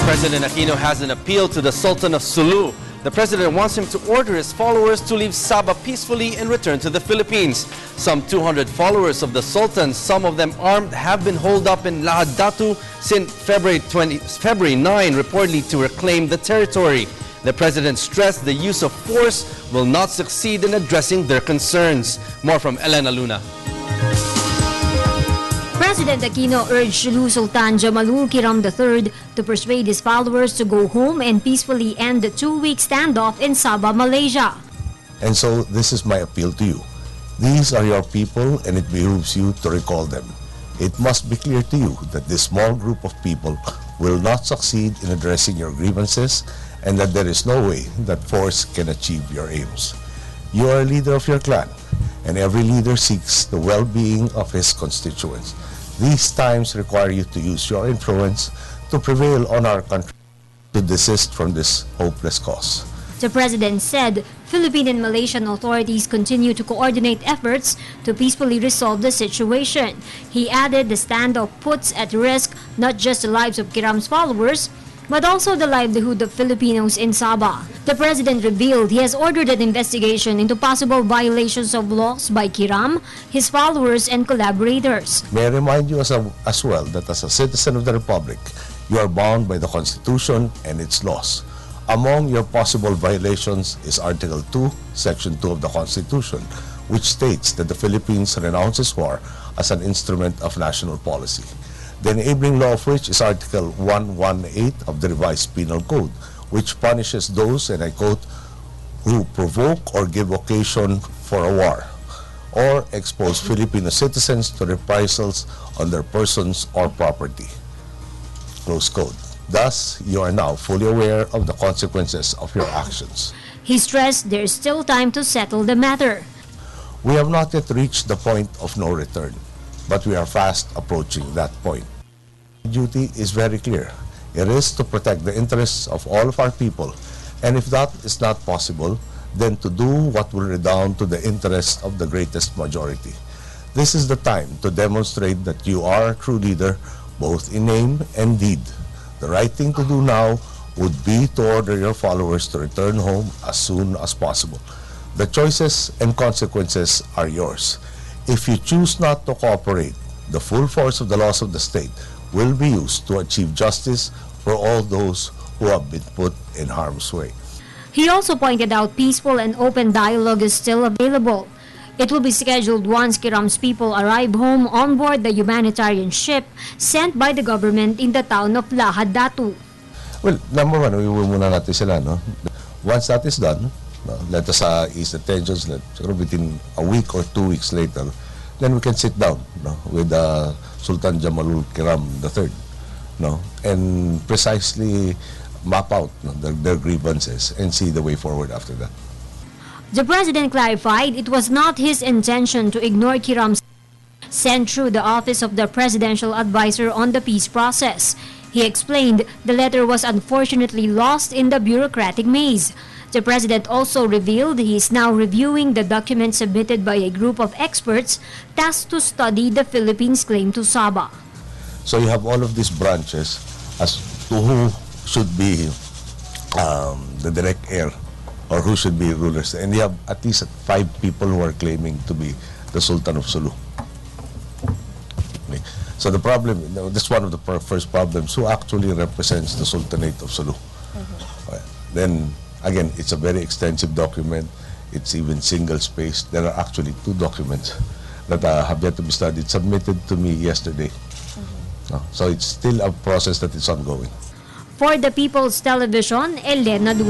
President Aquino has an appeal to the Sultan of Sulu. The president wants him to order his followers to leave Sabah peacefully and return to the Philippines. Some 200 followers of the Sultan, some of them armed, have been holed up in Lahad Datu since February 9, reportedly to reclaim the territory. The president stressed the use of force will not succeed in addressing their concerns. More from Elena Luna. President Aquino urged Sulu Sultan Jamalul Kiram III to persuade his followers to go home and peacefully end the 2-week standoff in Sabah, Malaysia. And so this is my appeal to you. These are your people and it behooves you to recall them. It must be clear to you that this small group of people will not succeed in addressing your grievances and that there is no way that force can achieve your aims. You are a leader of your clan, and every leader seeks the well-being of his constituents. These times require you to use your influence to prevail on our country to desist from this hopeless cause. The president said Philippine and Malaysian authorities continue to coordinate efforts to peacefully resolve the situation. He added the standoff puts at risk not just the lives of Kiram's followers, but also the livelihood of Filipinos in Sabah. The president revealed he has ordered an investigation into possible violations of laws by Kiram, his followers, and collaborators. May I remind you as well that as a citizen of the Republic, you are bound by the Constitution and its laws. Among your possible violations is Article 2, Section 2 of the Constitution, which states that the Philippines renounces war as an instrument of national policy. The enabling law of which is Article 118 of the Revised Penal Code, which punishes those, and I quote, who provoke or give occasion for a war or expose Filipino citizens to reprisals on their persons or property. Close quote. Thus, you are now fully aware of the consequences of your actions. He stressed there is still time to settle the matter. We have not yet reached the point of no return, but we are fast approaching that point. The duty is very clear. It is to protect the interests of all of our people, and if that is not possible, then to do what will redound to the interests of the greatest majority. This is the time to demonstrate that you are a true leader, both in name and deed. The right thing to do now would be to order your followers to return home as soon as possible. The choices and consequences are yours. If you choose not to cooperate, the full force of the laws of the state will be used to achieve justice for all those who have been put in harm's way. He also pointed out peaceful and open dialogue is still available. It will be scheduled once Kiram's people arrive home on board the humanitarian ship sent by the government in the town of Lahad Datu. Well, number one, iuwi muna natin sila, no? Once that is done, let us ease the tensions, within a week or 2 weeks later, then we can sit down with Sultan Jamalul Kiram III, and precisely map out their grievances and see the way forward after that. The president clarified it was not his intention to ignore Kiram's sent through the office of the presidential advisor on the peace process. He explained the letter was unfortunately lost in the bureaucratic maze. The president also revealed he is now reviewing the document submitted by a group of experts tasked to study the Philippines' claim to Sabah. So you have all of these branches as to who should be the direct heir or who should be rulers. And you have at least 5 people who are claiming to be the Sultan of Sulu. Okay. So the problem, this is one of the first problems, who actually represents the Sultanate of Sulu. Then, again, it's a very extensive document. It's even single-spaced. There are actually 2 documents that have yet to be studied, submitted to me yesterday. So it's still a process that is ongoing. For the People's Television, Elena Luna.